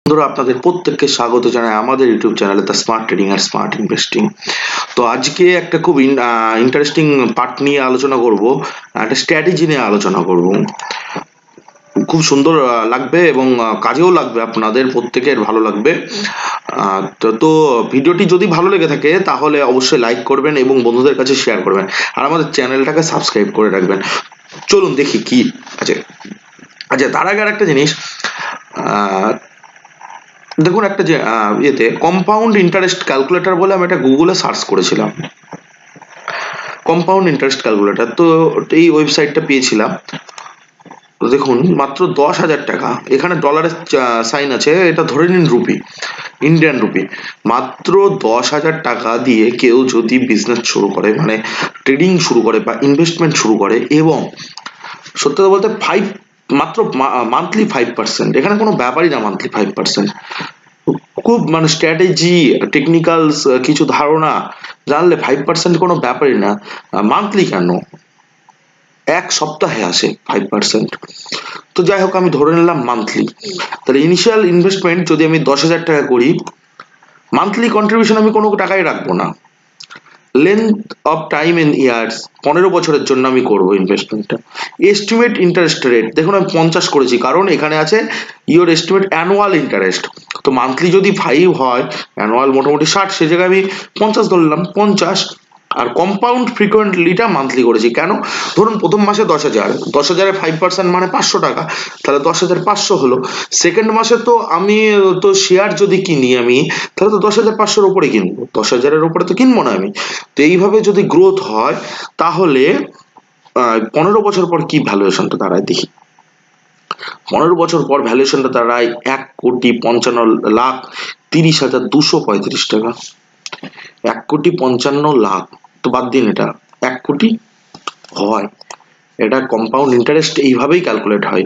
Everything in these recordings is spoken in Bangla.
বন্ধুরা আপনাদের প্রত্যেককে স্বাগত জানাই আমাদের ইউটিউব চ্যানেলে দ্য স্মার্ট ট্রেডিং আর স্মার্ট ইনভেস্টিং। তো আজকে একটা খুব ইন্টারেস্টিং পার্ট নিয়ে আলোচনা করব, একটা স্ট্র্যাটেজি নিয়ে আলোচনা করব। খুব সুন্দর লাগবে এবং কাজেও লাগবে, আপনাদের প্রত্যেকের ভালো লাগবে। তো ভিডিওটি যদি ভালো লেগে থাকে তাহলে অবশ্যই লাইক করবেন এবং বন্ধুদের কাছে শেয়ার করবেন, আর আমাদের চ্যানেলটাকে সাবস্ক্রাইব করে রাখবেন। চলুন দেখি কি আছে। আচ্ছা, তার আগে আর একটা জিনিস, দেখুন একটা যে ইয়েতে কম্পাউন্ড ইন্টারেস্ট ক্যালকুলেটর বলে আমি এটা গুগলে সার্চ করেছিলাম, কম্পাউন্ড ইন্টারেস্ট ক্যালকুলেটর। তো এই ওয়েবসাইটটা পেয়েছিলাম। তো দেখুন মাত্র 10,000 টাকা, এখানে ডলারের সাইন আছে, এটা ধরে নিন রুপি, ইন্ডিয়ান রুপি। মাত্র 10,000 টাকা দিয়ে কেউ যদি বিজনেস শুরু করে, মানে ট্রেডিং শুরু করে বা ইনভেস্টমেন্ট শুরু করে, এবং সত্যি কথা বলতে মাত্র মান্থলি 5%, এখানে কোনো ব্যাপারই না মান্থলি 5%। খুব মানে স্ট্র্যাটেজি, টেকনিক্যালস কিছু ধারণা জানলে 5% কোনো ব্যাপারই না। মান্থলি কেন, এক সপ্তাহে আসে 5%। তো যাই হোক, আমি ধরে নিলাম মান্থলি। তাহলে ইনিশিয়াল ইনভেস্টমেন্ট যদি আমি 10,000 টাকা করি, মান্থলি কন্ট্রিবিউশন আমি কোনো টাকাই রাখবো না। Length of time in years, 15 বছরের জন্য আমি করবো ইনভেস্টমেন্টটা। এস্টিমেট ইন্টারেস্ট রেট দেখুন আমি 50 করেছি, কারণ এখানে আছে ইওর এস্টিমেট অ্যানুয়াল ইন্টারেস্ট। তো মান্থলি যদি 5 হয়, অ্যানুয়াল মোটামুটি 60, সে জায়গায় আমি 50 ধরলাম, 50। আর কম্পাউন্ড ফ্রিকোয়েন্টলিটা মান্থলি করেছি কেন, ধরুন প্রথম মাসে 10,000, 10,000-এর 5% মানে 500 টাকা, তাহলে 10,500 হলো। সেকেন্ড মাসে তো আমি তো শেয়ার যদি কিনি আমি, তাহলে তো 10,500-এর উপরে কিনবো, 10,000-এর উপরে তো কিনবো না আমি। তো এইভাবে যদি গ্রোথ হয়, তাহলে 15 বছর পর কি ভ্যালুয়েশনটা দাঁড়ায় দেখি। 15 বছর পর ভ্যালুয়েশনটা দাঁড়ায় 1,55,30,235 টাকা। 1,55,00,000, তো বাদ দিন এটা, 1,00,00,000 হয়। এটা কম্পাউন্ড ইন্টারেস্ট এইভাবেই ক্যালকুলেট হয়।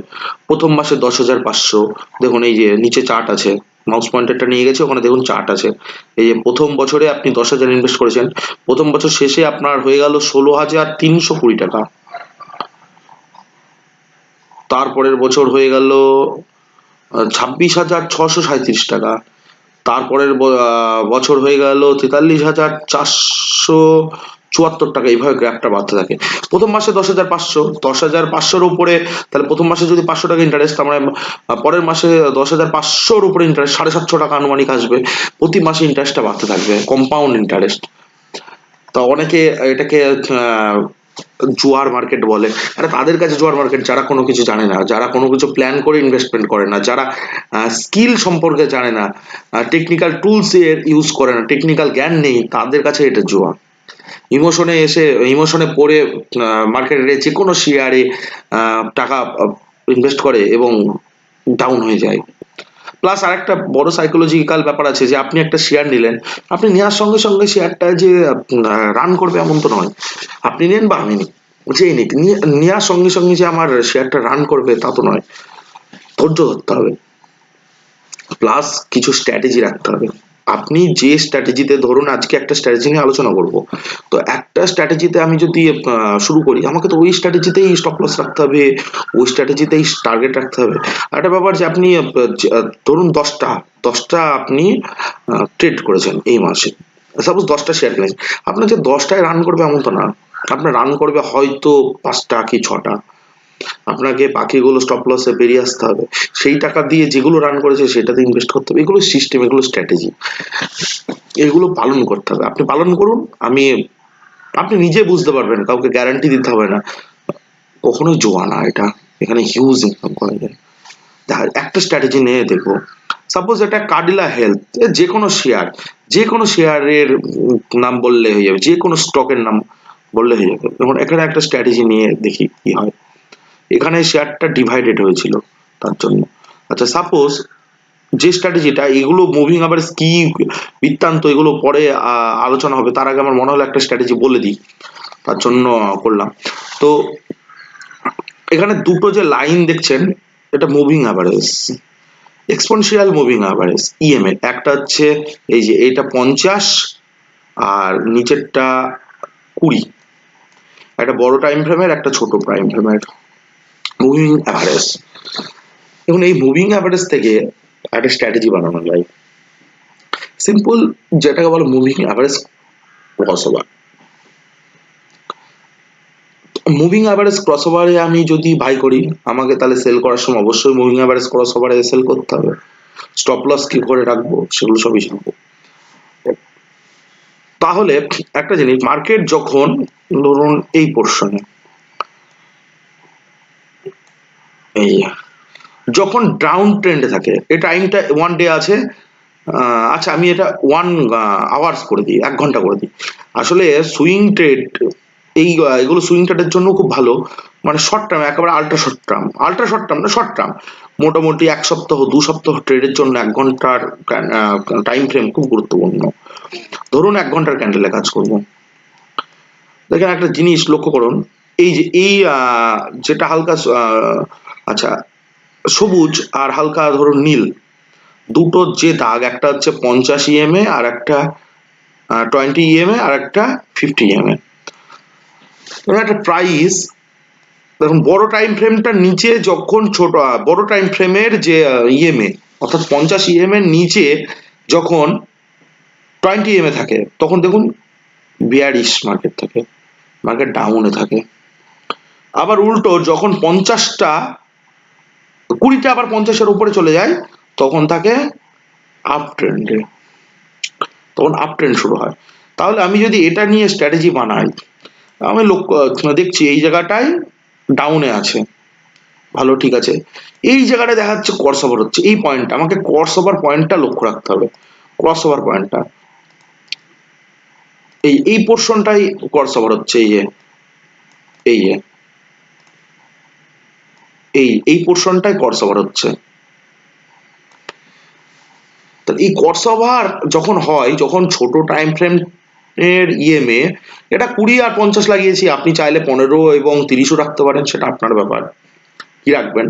প্রথম মাসে 10,500, দেখুন এই যে নিচে চার্ট আছে, মাউস পয়েন্টারটা নিয়ে গেছে, ওখানে দেখুন চার্ট আছে। এই যে প্রথম বছরে আপনি 10,000 ইনভেস্ট করেছেন, প্রথম বছর শেষে আপনার হয়ে গেল 16,320 টাকা। তারপরের বছর হয়ে গেল 26,637 টাকা। তারপরের বছর হয়ে গেল 43,474 টাকা। এইভাবে গ্রাফটা বাড়তে থাকে। প্রথম মাসে 10,500, 10,500-র উপরে, তাহলে প্রথম মাসে যদি 500 টাকা ইন্টারেস্ট, তার মানে পরের মাসে 10,500-র উপরে ইন্টারেস্ট 750 টাকা আনুমানিক আসবে। প্রতি মাসে ইন্টারেস্টটা বাড়তে থাকবে, কম্পাউন্ড ইন্টারেস্ট। তা অনেকে এটাকে জুয়ার মার্কেট বলে। আরে তাদের কাছে জুয়ার মার্কেট, যারা কোনো কিছু জানে না, যারা কোনো কিছু প্ল্যান করে ইনভেস্টমেন্ট করে না, যারা স্কিল সম্পর্কে জানে না, টেকনিক্যাল টুলস এর ইউজ করে না, টেকনিক্যাল জ্ঞান নেই, তাদের কাছে এটা জুয়া। ইমোশনে পড়ে মার্কেটে যে কোনো শেয়ারে টাকা ইনভেস্ট করে এবং ডাউন হয়ে যায়। প্লাস আরেকটা বড় সাইকোলজিক্যাল ব্যাপার আছে, যে আপনি একটা শেয়ার নিলেন, আপনি নেওয়ার সঙ্গে সঙ্গে শেয়ারটা যে রান করবে এমন তো নয়। আপনি নেন বা আমি নিই, যেই নিক, নেওয়ার সঙ্গে সঙ্গে যে আমার শেয়ারটা রান করবে তা তো নয়। ধৈর্য ধরতে হবে, প্লাস কিছু স্ট্র্যাটেজি রাখতে হবে। আপনি যে স্ট্র্যাটেজিতে, ধরুন আজকে একটা স্ট্র্যাটেজি নিয়ে আলোচনা করব, তো একটা স্ট্র্যাটেজিতে আমি যদি শুরু করি, আমাকে তো ওই স্ট্র্যাটেজিতেই স্টপ লস রাখতে হবে, ওই স্ট্র্যাটেজিতেই টার্গেট রাখতে হবে। একটা ব্যাপার যে আপনি ধরুন 10টা আপনি ট্রেড করেছেন এই মাসে, সাপোজ 10টা শেয়ার কিনেছেন, আপনার যে 10টায় রান করবে এমন তো না, আপনার রান করবে হয়তো 5টা কি 6টা। আপনাকে বাকিগুলো স্টপ লসে বেরিয়ে আসতে হবে, সেই টাকা দিয়ে যেগুলো রান করেছে সেটাতে ইনভেস্ট করতে হবে। এগুলো সিস্টেম, এগুলো স্ট্র্যাটেজি, এগুলো পালন করতে হবে। আপনি পালন করুন, আপনি নিজে বুঝতে পারবেন, কাউকে গ্যারান্টি দিতে হবে না। কখনোই জোয়া না এটা, এখানে হিউজ ইনকাম করা যায়। একটা স্ট্র্যাটেজি নিয়ে দেখবো, সাপোজ এটা কাডিলা হেলথ, যে কোনো শেয়ারের নাম বললে হয়ে যাবে, যে কোনো স্টকের নাম বললে হয়ে যাবে। যেমন এখানে একটা স্ট্র্যাটেজি নিয়ে দেখি কি হয়। এখানে শেয়ারটা ডিভাইডেড হয়েছিল তার জন্য। আচ্ছা, সাপোজ যে স্ট্র্যাটেজিটা, এগুলো মুভিং অ্যাভারেজ কি বৃত্তান্ত, এগুলো পরে আলোচনা হবে, তার আগে আমার মনে হলো একটা স্ট্র্যাটেজি বলে দিই, তার জন্য করলাম। তো এখানে দুটো যে লাইন দেখছেন, এটা moving average, exponential moving average, EMA. একটা হচ্ছে এই যে এটা 50, আর নিচেরটা 20। একটা বড় টাইম ফ্রেমের, একটা ছোট টাইম ফ্রেমের মুভিং অ্যাভারেজ। এখন এই মুভিং অ্যাভারেজ থেকে একটা স্ট্র্যাটেজি বানানো যায়। সিম্পল, যেটাকে বলে moving average crossover. Moving average ক্রসওভারে আমি যদি বাই করি, আমাকে তাহলে সেল করার সময় অবশ্যই মুভিং অ্যাভারেজ ক্রসওভারে সেল করতে হবে। স্টপ লস কি করে রাখবো সেগুলো সবই শিখবো। তাহলে একটা জিনিস, মার্কেট যখন ধরুন এই পোর্শনে, এই যখন ডাউন ট্রেন্ডে থাকে, এই টাইমটা 1 ডে আছে, আচ্ছা আমি এটা 1 আওয়ার্স করে দিই, 1 ঘন্টা করে দিই। আসলে সুইং ট্রেড, এগুলো সুইং ট্রেডের জন্য খুব ভালো, মানে শর্ট টার্ম, একেবারে আল্ট্রা শর্ট টার্ম না, শর্ট টার্ম, মোটামুটি 1 সপ্তাহ 2 সপ্তাহ ট্রেডের জন্য 1 ঘন্টার টাইম ফ্রেম খুব গুরুত্বপূর্ণ। ধরুন 1 ঘন্টার ক্যান্ডেলে কাজ করব। দেখেন একটা জিনিস লক্ষ্য করুন, এই যে এই যেটা হালকা আচ্ছা সবুজ আর হালকা ধরুন নীল, দুটো যে দাগ, একটা হচ্ছে 50 EMA আর একটা 20 EMA আর একটা 50 EMA। একটা প্রাইস দেখুন, বড় টাইম ফ্রেমটার নিচে যখন ছোট বড় টাইম ফ্রেমের যে ইএমএ, অর্থাৎ 50 EMA এর নিচে যখন 20 EMA থাকে, তখন দেখুন বিয়ারিশ মার্কেট থাকে, মার্কেট ডাউনে থাকে। আবার উল্টো যখন 50টা 20টা আবার 50-এর উপরে চলে যায়, তখন থাকে আপ ট্রেন্ডে, তখন আপ ট্রেন্ড শুরু হয়। তাহলে আমি যদি এটা নিয়ে স্ট্র্যাটেজি বানাই, আমি দেখছি এই জায়গাটায় ডাউনে আছে, ভালো, ঠিক আছে। এই জায়গাটা দেখা যাচ্ছে ক্রস ওভার হচ্ছে, এই পয়েন্টটা আমাকে ক্রস ওভার পয়েন্টটা লক্ষ্য রাখতে হবে। ক্রস ওভার পয়েন্টটা এই পোর্শনটাই ক্রস ওভার হচ্ছে, এই যে এই পোর্শনটাই ক্রস ওভার হচ্ছে। এই ক্রস ওভার যখন হয়, যখন ছোট টাইম ফ্রেম এর ইএমএ, এটা 20 আর 50 লাগিয়েছি, আপনি চাইলে 15 এবং 30ও রাখতে পারেন, সেটা আপনার ব্যাপার কি রাখবেন।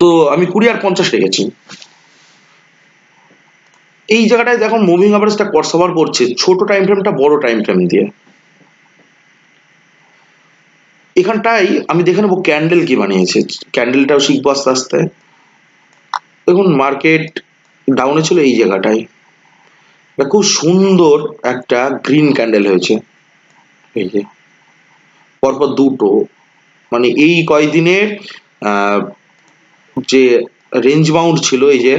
তো আমি 20 আর 50 রেখেছি। এই জায়গাটায় দেখুন মুভিং অ্যাভারেজটা ক্রস ওভার করছে ছোট টাইম ফ্রেমটা বড় টাইম ফ্রেম দিয়ে। এখানটাই আমি দেখে নেবো ক্যান্ডেল কি বানিয়েছে, ক্যান্ডেলটাও শিখবো আস্তে আস্তে। দেখুন মার্কেট ডাউনে ছিল এই জায়গাটায়, খুব সুন্দর একটা গ্রিন ক্যান্ডেল হয়েছে, এই যে পরপর দুটো, মানে এই কয়দিনের যে রেঞ্জ বাউন্ড ছিল, এই যে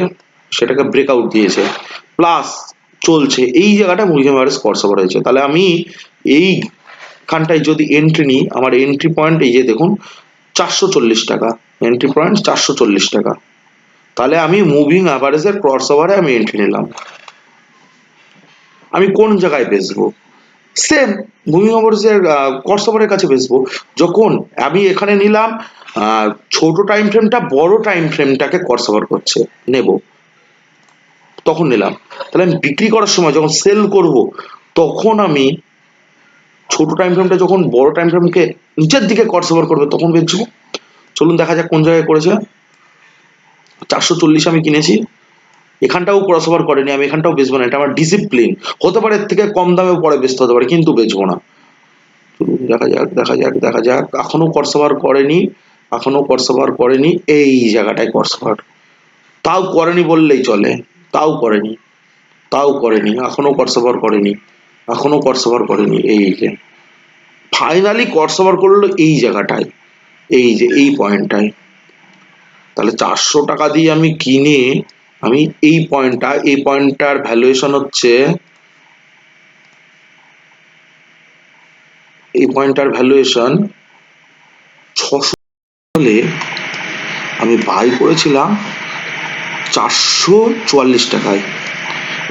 সেটাকে ব্রেকআউট দিয়েছে, প্লাস চলছে এই জায়গাটা মুভিং অ্যাভারেজ ক্রস ওভার হয়েছে। তাহলে আমি এইখানটায় যদি এন্ট্রি নিই, আমার এন্ট্রি পয়েন্ট এই যে দেখুন 440 টাকা, এন্ট্রি পয়েন্ট 440 টাকা। তাহলে আমি মুভিং অ্যাভারেজের ক্রস ওভারে আমি এন্ট্রি নিলাম। আমি কোন জায়গায় বেচবো? সেম মুভিং অ্যাভারেজের ক্রস ওভারের কাছে বেচবো। যখন আমি এখানে নিলাম, ছোট টাইম ফ্রেমটা বড় টাইম ফ্রেমটাকে ক্রস ওভার করছে, নেব, তখন নিলাম। তাহলে আমি বিক্রি করার সময় যখন সেল করব, তখন আমি ছোট টাইম ফ্রেমটা যখন বড় টাইম ফ্রেমকে নিচের দিকে ক্রস ওভার করবে, তখন বেচবো। চলুন দেখা যাক কোন জায়গায় করেছে। 440 আমি কিনেছি, এখানটাও ক্রস ওভার করেনি, আমি এখানটাও বেচবো না, এটা আমার ডিসিপ্লিন। হতে পারে এর থেকে কম দামেও পরে বেচতে হতে পারে, কিন্তু বেচবো না। দেখা যাক দেখা যাক দেখা যাক, এখনো ক্রস ওভার করেনি, এখনো ক্রস ওভার করেনি, এই জায়গাটায় ক্রস ওভার, তাও করেনি বললেই চলে, তাও করেনি, তাও করেনি, এখনো ক্রস ওভার করেনি, এখনো ক্রস ওভার করেনি, এই যে ফাইনালি ক্রস ওভার করলো এই জায়গাটায়, এই যে এই পয়েন্টটায়। তাহলে 400 টাকা দিয়ে আমি কিনে, আমি এই পয়েন্টটার ভ্যালুয়েশন হচ্ছে, এই পয়েন্টটার ভ্যালুয়েশন 600 হলে আমি বাই করেছিলাম 444 টাকায়।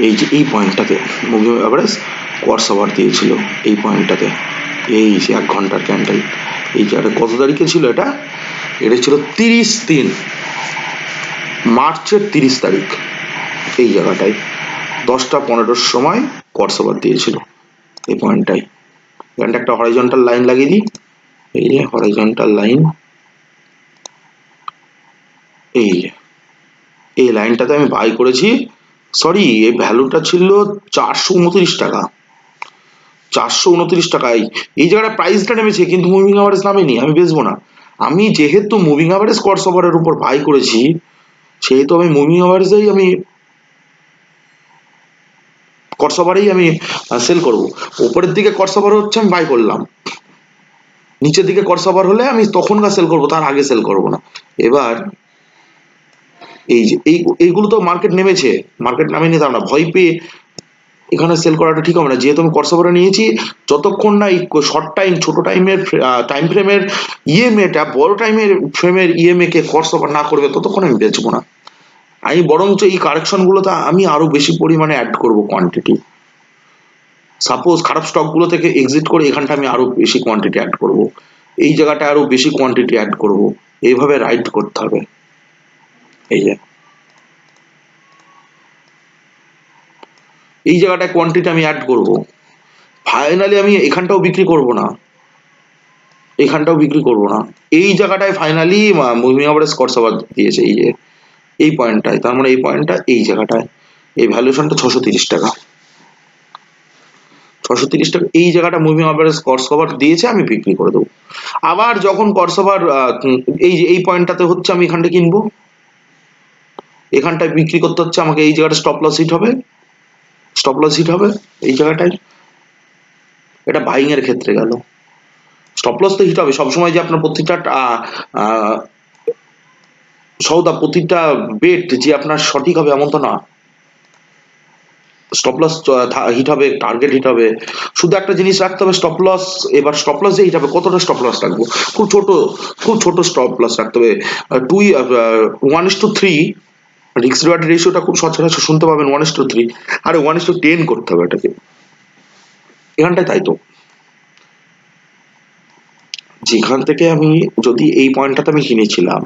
এই যে এই পয়েন্টটাতে মুভিং অ্যাভারেজ ক্রস ওভার দিয়েছিল, এই পয়েন্টটাতে, এই যে 1 ঘন্টার ক্যান্ডেল, এই জায়গাটা কত তারিখে ছিল, এটা ছিল 30/3, মার্চের 30 তারিখ, এই জায়গাটায় 10টা 15-র সময় ক্রস ওভার দিয়েছিল এই পয়েন্টটাই। এখানটা একটা হরাইজন্টাল লাইন লাগিয়ে দিই, এই যে হরাইজন্টাল লাইন, এই যে এই লাইনটাতে আমি বাই করেছি, সরি এই ভ্যালুটা ছিল 429 টাকা, 429 টাকায় এই জায়গাটা প্রাইসটা নেমেছে, কিন্তু মুভিং অ্যাভারেজ নামেনি, আমি বেচবো না। আমি যেহেতু মুভিং অ্যাভারেজ ক্রস ওভারের উপর বাই করেছি, সেহেতু আমি মুভিং অ্যাভারেজেই আমি ক্রসওভারেই আমি সেল করব। উপরের দিকে ক্রসওভার হচ্ছে আমি বাই করলাম, নিচের দিকে ক্রসওভার হলে আমি তখনকার সেল করব, তার আগে সেল করব না। এবার এই যে এইগুলো তো মার্কেট নেমেছে, মার্কেট নামেনি তার না, ভয় পেয়ে এখানে সেল করাটা ঠিক হবে না। যেহেতু আমি ক্রসওভারে নিয়েছি, যতক্ষণ না এই শর্ট টাইম ছোট টাইমের টাইম ফ্রেমের ইএমএটা বড় টাইমের ফ্রেমের ইএমএ কে ক্রসওভার না করবে ততক্ষণ আমি বেচবো না। আমি বরঞ্চ এই কারেকশন গুলোতে আমি আরো বেশি পরিমাণে অ্যাড করব কোয়ান্টিটি। সাপোজ খারাপ স্টক গুলো থেকে এক্সিট করে এখানটা আমি আরো বেশি কোয়ান্টিটি অ্যাড করব, এই জায়গাটা আরো বেশি কোয়ান্টিটি অ্যাড করব, এইভাবে রাইট করতে হবে। এই যে এই জায়গাটায় কোয়ান্টিটি আমি অ্যাড করব, ফাইনালি আমি এখানটাও বিক্রি করব না, এখানটাও বিক্রি করব না, এই জায়গাটায় ফাইনালি মুভিং অ্যাভারেজ ক্রসওভার দিয়েছে, এই যে এই পয়েন্টটায়, তার মানে এই পয়েন্টটা এই জায়গাটায়, এই ভ্যালুয়েশনটা 630 টাকা, 630 টাকা এই জায়গাটা মুভিং অ্যাভারেজ ক্রসওভার দিয়েছে, আমি বিক্রি করে দেবো। আবার যখন ক্রসওভার এই যে এই পয়েন্টটাতে হচ্ছে আমি এখানটা কিনবো, এখানটায় বিক্রি করতে হচ্ছে আমাকে, এই জায়গাটা স্টপ লস হিট হবে, স্টপ লস হিট হবে এই জায়গাটায়। এটা বাইং এর ক্ষেত্রে গেল, স্টপ লস তো হিট হবে সবসময়, যে আপনার প্রতিটা সৌদা প্রতিটা বেট যে আপনার সঠিক হবে এমন তো না। স্টপ লস হিট হবে, টার্গেট হিট হবে, শুধু একটা জিনিস রাখতে হবে স্টপ লস। এবার স্টপ লস যে হিট হবে কতটা স্টপ লস রাখবো, খুব ছোট, খুব ছোট স্টপ লস রাখতে হবে। 1:3 রিস্ক রিওয়ার্ড রেশিওটা খুব সচরাচর শুনতে পাবেন 1:3, আর 1:10 করতে হবে এটাকে, এখানটায় তাই তো। যেখান থেকে আমি যদি এই পয়েন্টটাতে আমি কিনেছিলাম,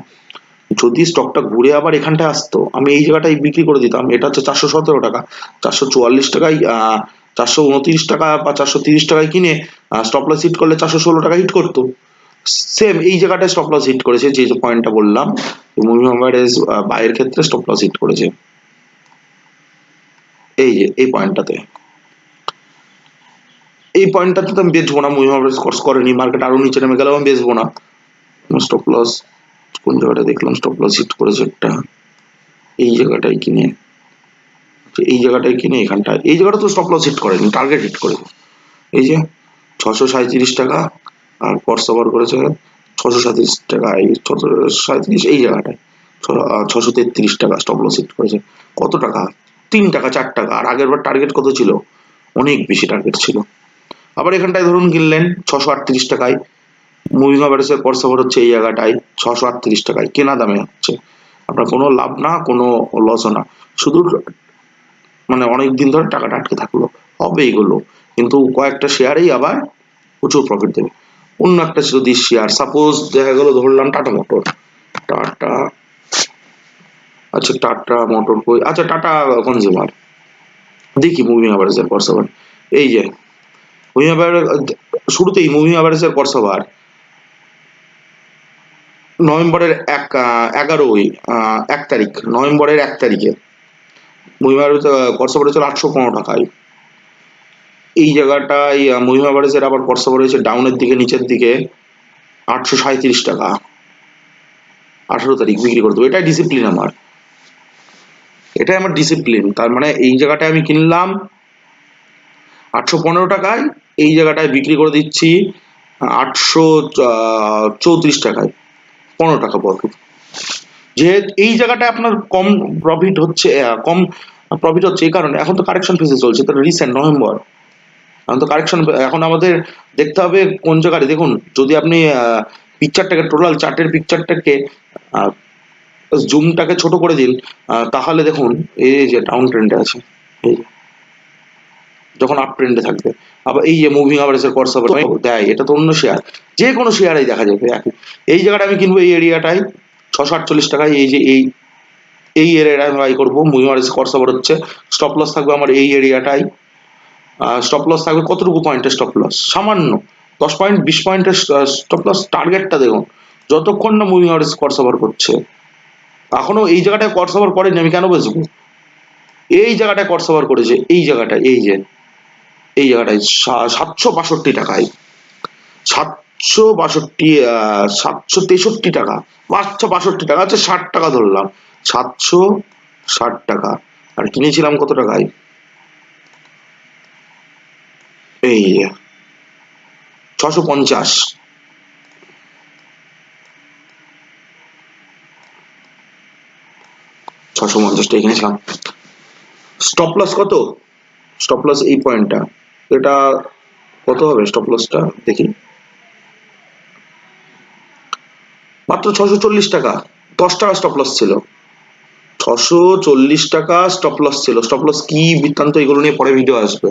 যদি স্টকটা ঘুরে আবার এখানটায় আসতো, আমি এই জায়গাটায় বিক্রি করে দিতাম। এটা হচ্ছে 417 টাকা, 444 টাকায় 429 টাকা বা 430 টাকায় কিনে স্টপ লস হিট করলে 416 টাকা হিট করতো। সেম এই জায়গাটায় স্টপ লস হিট করেছে, যে পয়েন্টটা বললাম মুভিং অ্যাভারেজ বাইয়ের ক্ষেত্রে স্টপ লস হিট করেছে, এই যে এই পয়েন্টটাতে, এই পয়েন্টটাতে তো আমি বেচবো না, মুভিং অ্যাভারেজ ক্রস করেনি, মার্কেট আরো নিচে নেমে গেলেও আমি বেচবো না। স্টপ লস কোন জায়গাটা দেখলাম স্টপ লস হিট করেছে, একটা এই জায়গাটায় কিনে, এই জায়গাটায় কিনে এখানটায়, এই জায়গাটা তো স্টপ লস হিট করেনি, টার্গেট হিট করেছে। এই যে 637 টাকা, আর ক্রসওভার করেছে 637 টাকা, এই 637 এই জায়গাটায় 633 টাকা স্টপ লস হিট করেছে। কত টাকা? 3 টাকা 4 টাকা। আর আগের বার টার্গেট কত ছিল? অনেক বেশি টার্গেট ছিল। আবার এখানটায় ধরুন কিনলেন 638 টাকায়, মুভিং অ্যাভারেজের ক্রসওভার হচ্ছে এই জায়গাটায় 638 টাকায় কেনা দামে হচ্ছে, আপনার কোনো লাভ না, কোনো লসও না, শুধু মানে অনেক দিন ধরে টাকাটা আটকে থাকলো, হবে এগুলো, কিন্তু কয়েকটা শেয়ারেই আবার প্রচুর প্রফিট দেবে। অন্য একটা যদি শেয়ার সাপোজ দেখা গেল, ধরলাম টাটা মোটর, টাটা, আচ্ছা টাটা মোটর কই, আচ্ছা টাটা কনজিউমার, দেখি মুভিং অ্যাভারেজের ক্রসওভার, এই যে মুভিং অ্যাভারেজ, শুরুতেই মুভিং অ্যাভারেজের ক্রসওভার নভেম্বরের 1 তারিখ, নভেম্বরের 1 তারিখে মুভিং অ্যাভারেজ ক্রসওভার হচ্ছে 815 টাকায়। এই জায়গাটায় মুভিং অ্যাভারেজের আবার ক্রসওভার হয়েছে ডাউনের দিকে, নিচের দিকে 837 টাকা, 18 তারিখ বিক্রি করে দেবো। এটাই ডিসিপ্লিন আমার, এটাই আমার ডিসিপ্লিন। তার মানে এই জায়গাটায় আমি কিনলাম 815 টাকায়, এই জায়গাটায় বিক্রি করে দিচ্ছি 834 টাকায়, 15 টাকা প্রফিট। যেহেতু এই জায়গাটায় আপনার কম প্রফিট হচ্ছে, কম প্রফিট হচ্ছে এই কারণে এখন তো কারেকশন ফেজে চলছে, তার রিসেন্ট নভেম্বর, এখন তো কারেকশন, এখন আমাদের দেখতে হবে কোন জায়গায়। দেখুন যদি আপনি পিকচারটাকে, টোটাল চার্টের পিকচারটাকে জুমটাকে ছোট করে দিন, তাহলে দেখুন এই যে ডাউন ট্রেন্ডে আছে, এই যে যখন আপ ট্রেন্ডে থাকবে, আবার এই যে মুভিং অ্যাভারেজের ক্রসওভার দেয়, এটা তো অন্য শেয়ার, যে কোনো শেয়ারেই দেখা যাবে একই। এই জায়গাটা আমি কিনবো এই এরিয়াটায় 648 টাকায়, এই যে এই এরিয়াটায় আমি বাই করবো, মুভিং অ্যাভারেজ ক্রসওভার হচ্ছে, স্টপ লস থাকবে আমার এই এরিয়াটাই, স্টপ লস থাকবে কতটুকু পয়েন্টের স্টপ লস, সামান্য 10 পয়েন্ট 20 পয়েন্টের স্টপ লস। টার্গেটটা দেখুন, যতক্ষণ না মুভিং অ্যাভারেজ ক্রসওভার করছে, এখনো এই জায়গাটায় ক্রসওভার করেনি, আমি কেন বেচবো? এই জায়গাটায় ক্রসওভার করেছে, এই জায়গাটায়, এই যে এই জায়গাটায় 762 টাকায়, 762 763 টাকা, 562 টাকা, আচ্ছা 60 টাকা ধরলাম, 760 টাকা, আর কিনেছিলাম কত টাকায়, এই 650, 650 টাকা কিনেছিলাম। স্টপ লস কত, স্টপ লস এই পয়েন্টটা, এটা কত হবে স্টপ লসটা দেখি, মাত্র 640 টাকা, 10 টাকা স্টপ লস ছিল, 640 টাকা স্টপ লস ছিল। স্টপ লস কি বৃত্তান্ত এগুলো নিয়ে পরে ভিডিও আসবে।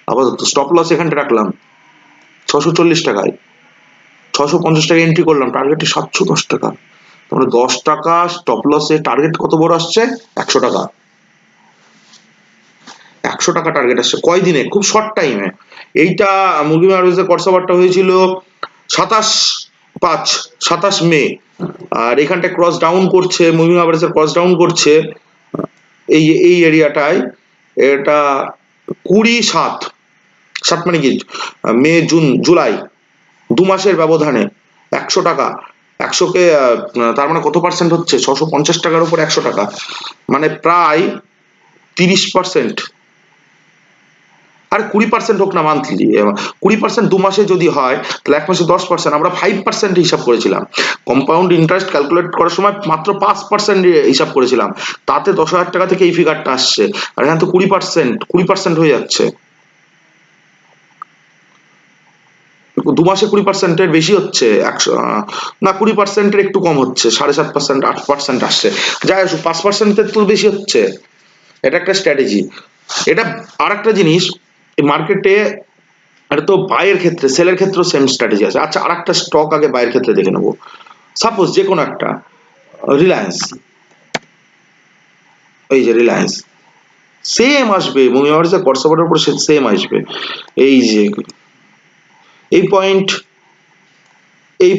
আপাতত স্টপ লস এখানটা রাখলাম 640 টাকায়, 650 টাকা এন্ট্রি করলাম, টার্গেট 710 টাকা, তাহলে 10 টাকা স্টপ লসে টার্গেট কত বড় আসছে, 100 টাকা, 100 টাকা টার্গেট আসছে কয়দিনে, খুব শর্ট টাইমে। এইটা মুরগি মার্কেটের কটসভারটা হয়েছিল 27/5, 27 মে, আর এখানটায় ক্রস ডাউন করছে, মুভিং অ্যাভারেজের ক্রস ডাউন করছে এই এরিয়াটায়, এটা 20/7, 7 মানে কি, মে জুন জুলাই, 2 মাসের ব্যবধানে 100 টাকা, 100 কে তার মানে কত পার্সেন্ট হচ্ছে, 650 টাকার উপর 100 টাকা, মানে প্রায় 30%, আর 20% হোক না মান্থলি, 20% 2 মাসে যদি হয় তাহলে 1 মাসে 10%, আমরা 5% হিসাব করেছিলাম, কম্পাউন্ড ইন্টারেস্ট ক্যালকুলেট করার সময় মাত্র 5% হিসাব করেছিলাম, তাতে 10,000 টাকা থেকে এই ফিগারটা আসছে, আর এখানে তো 20% হয়ে যাচ্ছে, 2 মাসে 20%-এর বেশি হচ্ছে, 100 না 20%-এর একটু কম হচ্ছে, 7.5%, 8% আসছে, যাই হোক 5%-এর তো বেশি হচ্ছে, এটা একটা স্ট্র্যাটেজি। এটা আর একটা জিনিস, মার্কেটে এটা তো বাইয়ের ক্ষেত্রে, সেলের ক্ষেত্রেও সেম স্ট্র্যাটেজি আছে। আচ্ছা আর একটা স্টক আগে বাইয়ের ক্ষেত্রে দেখে নেবো, সাপোজ যে কোনো একটা, রিলায়েন্স, এই যে রিলায়েন্স, সেম আসবে মুভি আওয়ার্সের কটসভারের উপর সেম আসবে, এই যে এই পয়েন্ট, এই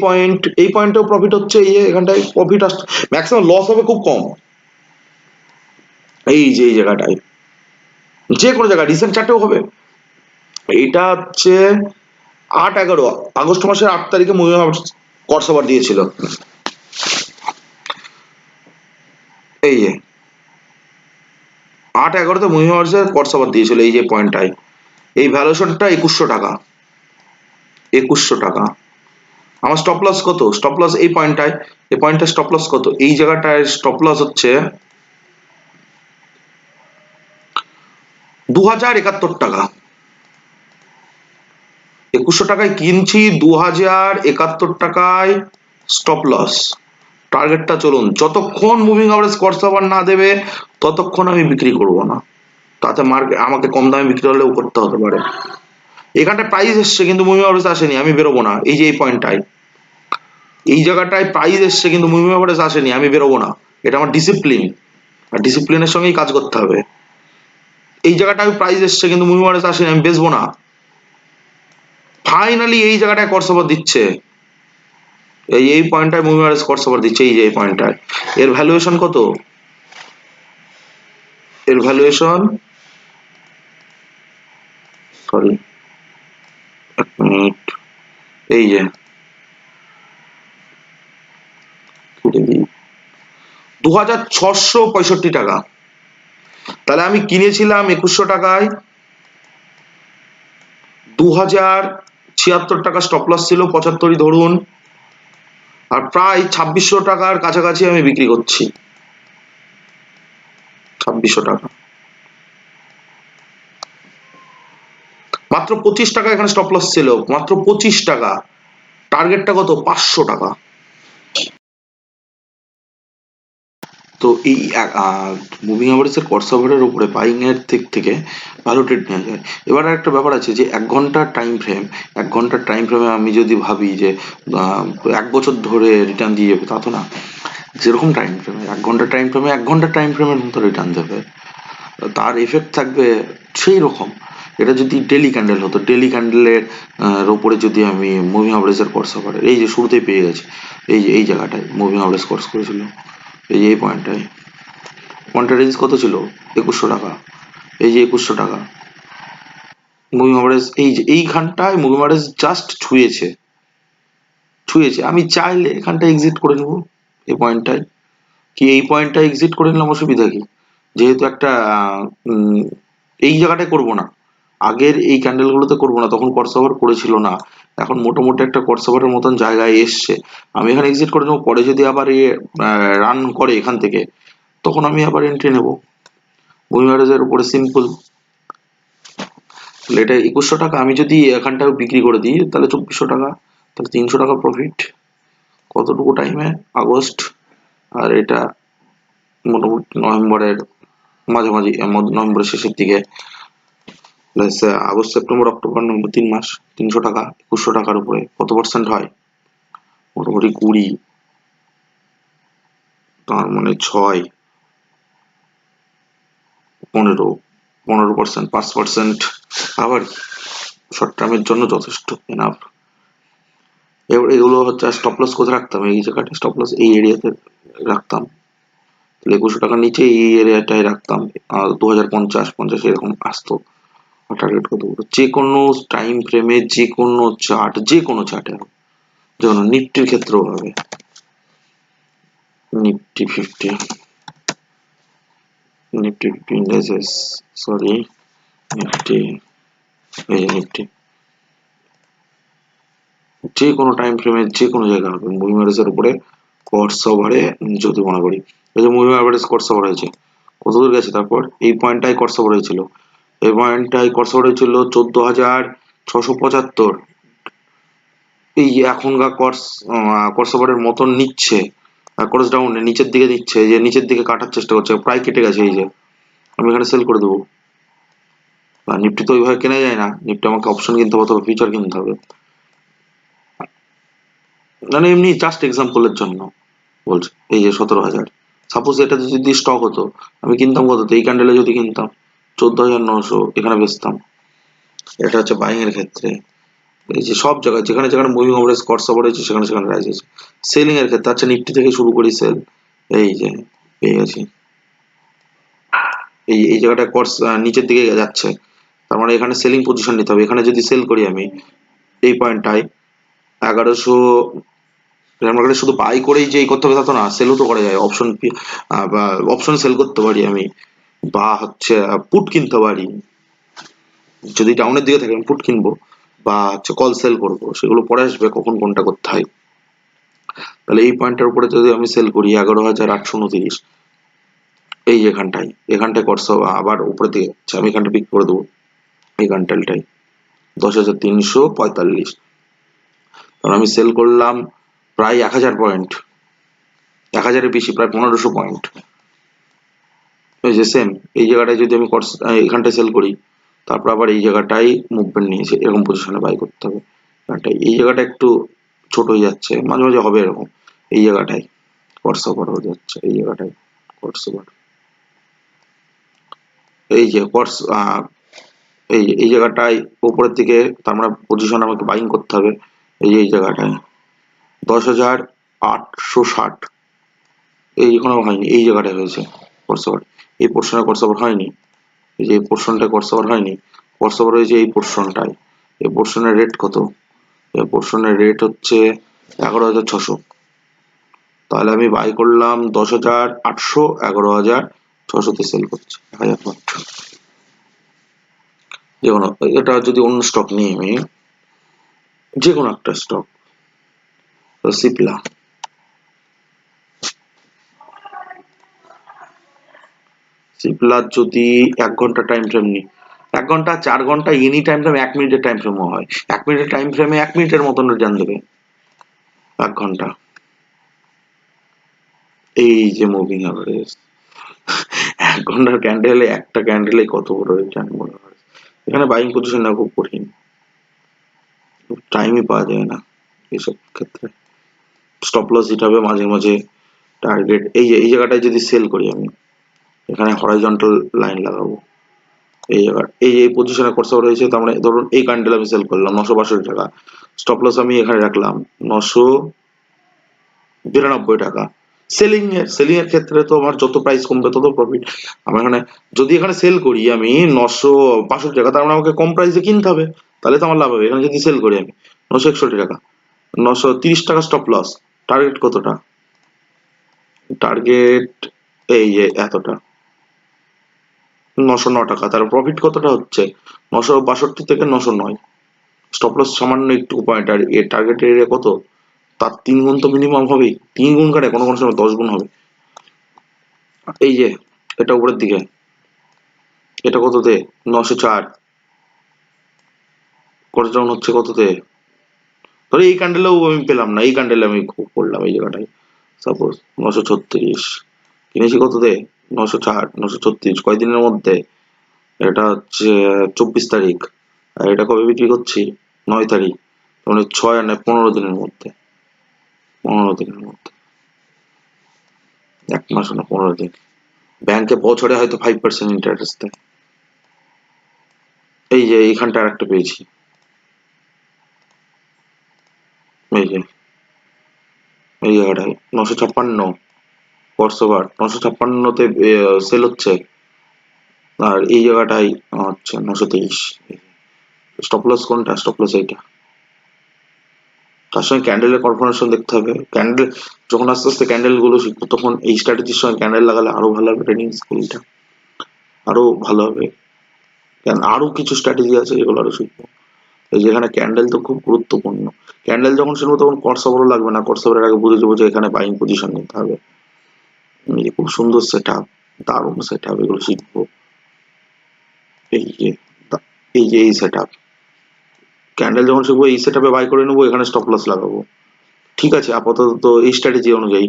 পয়েন্টেও প্রফিট হচ্ছে, এই এখানটায় প্রফিট আসছে, ম্যাক্সিমাম লস হবে খুব কম, এই যে এই জায়গাটায়, যে কোনো জায়গায় রিসেন্ট চার্টেও হবে। এইটা হচ্ছে 8/11, আগস্ট মাসের 8 তারিখে মুভি কটসভার দিয়েছিল, এই যে 8/11-তে মুভি আওয়ার্সের কটসভার দিয়েছিল, এই যে পয়েন্টটায়, এই ভ্যালুয়েশনটা 2100 টাকা, 2100 টাকা। আমার স্টপ লস কত, স্টপ লস এই পয়েন্টটায়, এই পয়েন্টটায় স্টপ লস কত, এই জায়গাটায় স্টপ লস হচ্ছে 2071 টাকা, 2100 টাকায় কিনছি, 2071 টাকায় স্টপ লস, টার্গেটটা চলুন, যতক্ষণ মুভিং অ্যাভারেজ কটসভার না দেবে ততক্ষণ আমি বিক্রি করব না, তাতে মার্কেট আমাকে কম দামে বিক্রি হলেও করতে হতে পারে। এখানটায় প্রাইস এসছে কিন্তু মুভিং অ্যাভারেজ আসেনি, আমি বেরোবো না, এই যে এই পয়েন্টটায়, এই জায়গাটায় প্রাইস এসছে কিন্তু মুভিং অ্যাভারেজ আসেনি, আমি বেরোবো না, এটা আমার ডিসিপ্লিন, আর ডিসিপ্লিনের সঙ্গেই কাজ করতে হবে। এই জায়গাটায় প্রাইস এসছে কিন্তু মুভিং অ্যাভারেজ আসেনি, আমি বেচবো না, ফাইনালি এই জায়গাটায় কটসভার দিচ্ছে, এই পয়েন্টটায় মুভিং অ্যাভারেজ কটসভার দিচ্ছে, এই যে এই পয়েন্টটায়, এর ভ্যালুয়েশন কত, এর ভ্যালুয়েশন, সরি 1 মিনিট, এই যে 2665 টাকা, তাহলে আমি কিনেছিলাম 2100 টাকায়, 2076 টাকা স্টপ লস ছিল, 75ই ধরুন, আর প্রায় 2600 টাকার কাছাকাছি আমি বিক্রি করছি, 2600 টাকা, মাত্র 25 টাকা এখানে স্টপ লস ছিল, মাত্র 25 টাকা, টার্গেটটা কত, 500 টাকা। তো এই মুভিং অ্যাভারেজের কটসভারের উপরে বাইং এর দিক থেকে ভালো ট্রেড নেওয়া যায়। এবার একটা ব্যাপার আছে যে 1 ঘন্টার টাইম ফ্রেম, 1 ঘন্টার টাইম ফ্রেমে আমি যদি ভাবি যে 1 বছর ধরে রিটার্ন দিয়ে যাবে, তা তো না, যেরকম টাইম ফ্রেমে 1 ঘন্টার টাইম ফ্রেমে 1 ঘন্টার টাইম ফ্রেমের মতো রিটার্ন দেবে, তার এফেক্ট থাকবে সেই রকম। এটা যদি ডেলি ক্যান্ডেল হতো, ডেলি ক্যান্ডেলের ওপরে যদি আমি মুভিং অ্যাভারেজের কটসভারের, এই যে শুরুতেই পেয়ে গেছি, এই যে এই জায়গাটায় মুভিং অ্যাভারেজ কোর্স করেছিল, এই যে এই পয়েন্টটায়, পয়েন্টের রেঞ্জ কত ছিল, 2100 টাকা, এই যে 2100 টাকা, মুভিং অ্যাভারেজ এই যে এইখানটায় মুভিং অ্যাভারেজ জাস্ট ছুঁয়েছে, আমি চাইলে এখানটা এক্সিট করে নেবো, এই পয়েন্টটায় কি এই পয়েন্টটা এক্সিট করে নিলাম, অসুবিধা কি? যেহেতু একটা উম, এই জায়গাটায় করব না, আগের এই ক্যান্ডেল গুলোতে করবো না, তখন ক্রস ওভার করেছিল না, এখন মোটামুটি একটা ক্রস ওভারের মতন জায়গায় এসছে, আমি এখানে এক্সিট করে নেবো। পরে যদি আবার রান করে এখান থেকে, তখন আমি আবার এন্ট্রি নেবো বুমিমারেজের উপরে, সিম্পল। তাহলে এটা 2100 টাকা, আমি যদি এখানটাও বিক্রি করে দিই তাহলে 2400 টাকা, তাহলে 300 টাকা প্রফিট। কতটুকু টাইমে? আগস্ট, আর এটা মোটামুটি নভেম্বরের মাঝামাঝি, নভেম্বরের শেষের দিকে, আগস্ট সেপ্টেম্বর অক্টোবর নভেম্বর, 3 মাস, 300 টাকা, 2100 টাকার উপরে কত পার্সেন্ট হয়? মোটামুটি 20, তার মানে 6, 15, 15%, 5%। আবার শর্ট টার্মের জন্য যথেষ্ট, এনাফ। এবার এগুলো হচ্ছে স্টপ লস কোথায় রাখতাম? এই জায়গাটা স্টপ লস এই এরিয়াতে রাখতাম, তাহলে 2100 টাকার নিচে এই এরিয়াটায় রাখতাম। 2050 এরকম আসতো টার্গেট। কত? যে কোনো টাইম ফ্রেমে, যে কোনো চার্টে, যেমন নিফটির ক্ষেত্রেও হবে, Nifty 50, Nifty 50 indexes, sorry, Nifty, এই যে নিফটি, যে কোনো টাইম ফ্রেমে যে কোনো জায়গায় হবে মুভিং অ্যাভারেজের উপরে ক্রস ওভারে, যদি মনে করি এই যে মুভিং অ্যাভারেজ ক্রস ওভার হয়েছে, কত দূর গেছে? তারপর এই পয়েন্টটাই ক্রস ওভার হয়েছিল, এই পয়েন্টটাই ক্রস ওভার হয়েছিল 14,675। এই এখনকার ক্রস ওভারের মতন নিচ্ছে, ক্রস ডাউন নিচের দিকে দিচ্ছে, এই যে নিচের দিকে কাটার চেষ্টা করছে, প্রায় কেটে গেছে। এই যে আমি এখানে সেল করে দেবো। আর নিফটি তো ওইভাবে কেনা যায় না, নিফটি আমাকে অপশন কিনতে হবে অথবা ফিউচার কিনতে হবে। মানে এমনি জাস্ট এক্সাম্পলের জন্য বলছি। এই যে 17,000, সাপোজ এটা যদি স্টক হতো, আমি কিনতাম কত? এই ক্যান্ডেলে যদি কিনতাম 14,900, এখানে বেচতাম। এটা হচ্ছে বাইং এর ক্ষেত্রে। এই যে সব জায়গায় যেখানে যেখানে মুভিং অ্যাভারেজ ক্রস ওভার হয়েছে সেখানে সেখানে রাইজ হয়েছে। সেলিং এর ক্ষেত্রে, আচ্ছা নিফটি থেকে শুরু করি সেল, এই যে পেয়ে গেছি, এই এই জায়গাটা ক্রস নিচের দিকে যাচ্ছে, তার মানে এখানে সেলিং পজিশন নিতে হবে। এখানে যদি সেল করি আমি এই পয়েন্টটায় 1100, মার্কেটে শুধু বাই করেই যে এই করতে হবে তা তো না, সেলও তো করা যায়। অপশন বা অপশন সেল করতে পারি আমি, বা হচ্ছে পুট কিনতে পারি। যদি ডাউনের দিকে থাকে আমি পুট কিনবো, বা হচ্ছে কল সেল করবো, সেগুলো পরে আসবে কখন কোনটা করতে হয়। তাহলে এই পয়েন্টের উপরে যদি আমি সেল করি 11,829, এই এখানটায় করছে আবার উপরে দিকে যাচ্ছে, আমি এখানটা পিক করে দেবো এই ক্যান্ডেলটাই 10,345। কারণ আমি সেল করলাম প্রায় 1,000 পয়েন্ট, 1,000-এর বেশি, প্রায় 1,500 পয়েন্ট। এই যে সেম এই জায়গাটায় যদি আমি এখানটায় সেল করি, তারপর আবার এই জায়গাটাই মুভমেন্ট নিয়েছে, এরকম পজিশনে বাই করতে হবে। এই জায়গাটা একটু ছোট হয়ে যাচ্ছে, মাঝে মাঝে হবে এরকম। এই জায়গাটায় ক্রস ওভার হয়ে যাচ্ছে, এই জায়গাটায় ক্রস ওভার, এই যে ক্রস, এই জায়গাটায় উপরের দিকে, তার মানে পজিশন আমাকে বাইং করতে হবে। এই যে এই জায়গাটায় 10,860, এই এখনো হয়নি, এই জায়গাটায় হয়েছে ক্রস ওভার, এই পোর্শনে ক্রস ওভার হয়নি, এই যে এই পোর্শনটা ক্রস ওভার হয়নি, ক্রস ওভার হয়েছে এই পোর্শনটায়। এই পোর্শনের রেট কত? এই পোর্শনের রেট হচ্ছে 11,600। তাহলে আমি বাই করলাম 10,800, 11,600-তে সেল করছি 1,000 পয়েন্ট। যে কোনো, এটা যদি অন্য স্টক নিই আমি, যে কোনো একটা স্টক, সিপলা, সিপলার যদি 1 ঘন্টা টাইম ফ্রেম নিই, 1 ঘন্টা, 4 ঘন্টা, এনি টাইম ফ্রেম, 1 মিনিটের টাইম ফ্রেমও হয়। 1 মিনিটের টাইম ফ্রেমে 1 মিনিটের মতন রিটার্ন দেবে 1 ঘন্টা। এই যে মুভিং অ্যাভারেজ 1 ঘন্টার ক্যান্ডেলে, একটা ক্যান্ডেলে কত বড় রিটার্ন মনে হয়। এখানে বাইং পজিশন নেওয়া খুব কঠিন, টাইমই পাওয়া যায় না এইসব ক্ষেত্রে। স্টপ লস হিট হবে মাঝে মাঝে, টার্গেট এই যে এই জায়গাটায় যদি সেল করি আমি, এখানে হরাইজন্টাল লাইন লাগাবো, এই জায়গা, এই যে পজিশনে ক্রস ওভার হয়েছে, তার মানে ধরুন এই ক্যান্ডেল আমি সেল করলাম 962 টাকা, স্টপ লস আমি এখানে রাখলাম 992 টাকা। সেলিং এর ক্ষেত্রে তো আমার যত প্রাইস কমবে তত প্রফিট। আমার এখানে যদি এখানে সেল করি আমি 962 টাকা, তার মানে আমাকে কম প্রাইসে কিনতে হবে, তাহলে তো আমার লাভ হবে। এখানে যদি সেল করি আমি 961 টাকা, 930 টাকা স্টপ লস, টার্গেট কতটা? টার্গেট এই যে এতটা 909 টাকা, তার প্রফিট কতটা হচ্ছে 962 থেকে 909। স্টপ লস সামান্য একটু পয়েন্ট, আর এর টার্গেট এরিয়া কত, তার 3 গুণ তো মিনিমাম হবেই, 3 গুণ কাটে কোনো কোনো সময় 10 গুণ হবে। এই যে এটা উপরের দিকে, এটা কততে 904, কত ডাউন হচ্ছে কততে, ধরো এই ক্যান্ডেলেও আমি পেলাম না, এই ক্যান্ডেলে আমি করলাম এই জায়গাটায় সাপোজ 936, কিনেছি কততে 904, 936, কয়দিনের মধ্যে, এটা হচ্ছে 24 তারিখ, আর এটা কবে বিক্রি করছি 9 তারিখ, মানে 6 আর 9 15 দিনের মধ্যে, 15 দিনের মধ্যে, 1 মাস না 15 দিন। ব্যাংকে বছরে হয়তো 5% ইন্টারেস্ট দেয়। এই যে এইখানটা আরেকটা পেয়েছি, এই যে এই জায়গাটায় 956 পরশোবার 956-তে সেল হচ্ছে, আর এই জায়গাটায় হচ্ছে 923। স্টপ লস কোনটা, স্টপ লস এইটা, তার সঙ্গে ক্যান্ডেলের কনফার্মেশন দেখতে হবে। ক্যান্ডেল যখন আস্তে আস্তে ক্যান্ডেল গুলো শিখবো, তখন এই স্ট্র্যাটেজির সঙ্গে ক্যান্ডেল লাগালে আরো ভালো হবে, ট্রেডিং স্কিলটা আরো ভালো হবে। আরো কিছু স্ট্র্যাটেজি আছে যেগুলো আরো শিখবো, যেখানে ক্যান্ডেল তো খুব গুরুত্বপূর্ণ। ক্যান্ডেল যখন শিখবো তখন কটসভারও লাগবে না, কটসভারের আগে বুঝে যাবো যে এখানে বাইং পজিশন নিতে হবে। এই খুব সুন্দর সেট আপ, দারুণ সেট আপ, এগুলো শিখবো। এই যে এই যে এই সেট আপ, ক্যান্ডেল যখন শিখবো এই সেট আপে বাই করে নেবো, এখানে স্টপ লস লাগাবো। ঠিক আছে, আপাতত এই স্ট্র্যাটেজি অনুযায়ী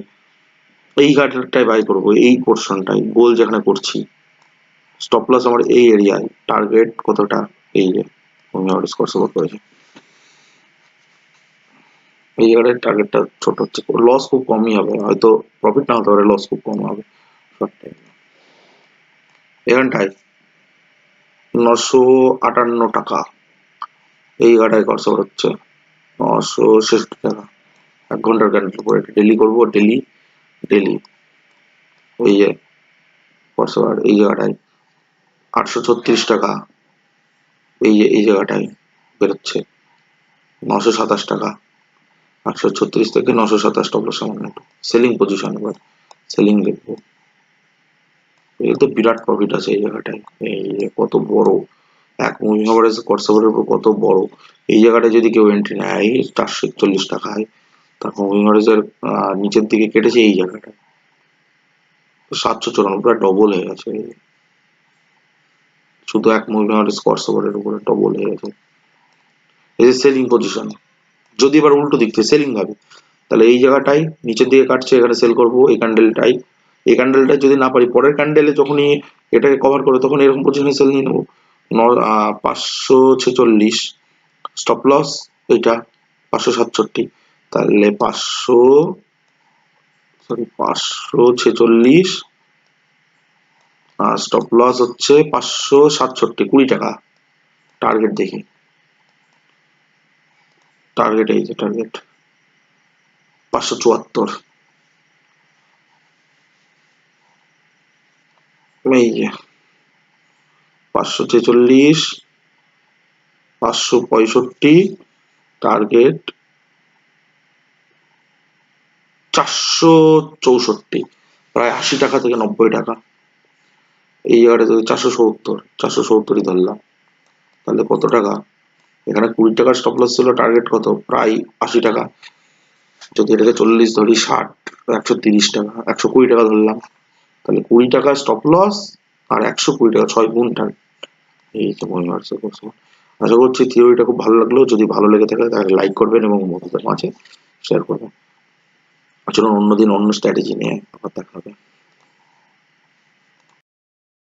এই ঘাটটায় বাই করবো, এই পোর্শনটাই গোল যেখানে করছি, স্টপ লস আমার এই এরিয়ায়, টার্গেট কতটা, এই যে স্কোর সাপোর্ট করেছে, এই জায়গাটায় টার্গেটটা ছোট হচ্ছে, লস খুব কমই হবে, হয়তো প্রফিট না হতে পারে, লস খুব কম হবে শর্ট টাইম। এখানটায় 958 টাকা, এই জায়গাটায় খরচা হচ্ছে 966 টাকা, 1 ঘন্টার ক্যান্ডেল করে ডেলি করবো, ডেলি ডেলি ওই যে খরচা, এই জায়গাটায় 836 টাকা, এই যে এই জায়গাটায় বেরোচ্ছে 927 টাকা, 836 থেকে 927 স্টপ লস সামান্য একটু সেলিং পজিশন, এবার সেলিং দেখবো, এই তো বিরাট প্রফিট আছে এই জায়গাটায়, এই যে কত বড় এক মুভিং অ্যাভারেজ কটসভারের উপর কত বড়, এই জায়গাটা যদি কেউ এন্ট্রি নেয় 441 টাকায়, তার মুভিং অ্যাভারেজের নিচের দিকে কেটেছে এই জায়গাটা 794, প্রায় ডবল হয়ে গেছে, শুধু এক মুভিং অ্যাভারেজ কটসভারের উপরে ডবল হয়ে গেছে। এই যে সেলিং পজিশন, যদি এবার উল্টো দিক থেকে সেলিং ভাবে, তাহলে এই জায়গাটাই নিচের দিকে কাটছে, এখানে সেল করবো, এই ক্যান্ডেলটাই, এই ক্যান্ডেলটা যদি না পারি পরের ক্যান্ডেলে যখনই এটাকে কভার করে তখন এরকম পজিশনে সেল নিয়ে নেবো। 546 স্টপ লস, এটা 567, তাহলে 546 স্টপ লস হচ্ছে 567, 20 টাকা। টার্গেট দেখি, টার্গেট এই যে টার্গেট 574, এই যে 546, 565, টার্গেট 464, প্রায় 80 টাকা থেকে 90 টাকা। এই জায়গাটা যদি 470ই ধরলাম, তাহলে কত টাকা, এখানে 20 টাকার স্টপ লস ছিল, টার্গেট কত প্রায় 80 টাকা, যদি এটাকে 40 ধরি 60, 130 টাকা, 120 টাকা ধরলাম, তাহলে 20 টাকা স্টপ লস আর 120 টাকা, 6 গুণ টার্গেট। এই তো মনে হচ্ছে। আশা করছি থিওরিটা খুব ভালো লাগলো, যদি ভালো লেগে থাকে তাহলে লাইক করবেন এবং বন্ধুদের মাঝে শেয়ার করবেন। চলুন অন্যদিন অন্য স্ট্র্যাটেজি নিয়ে আবার দেখা হবে।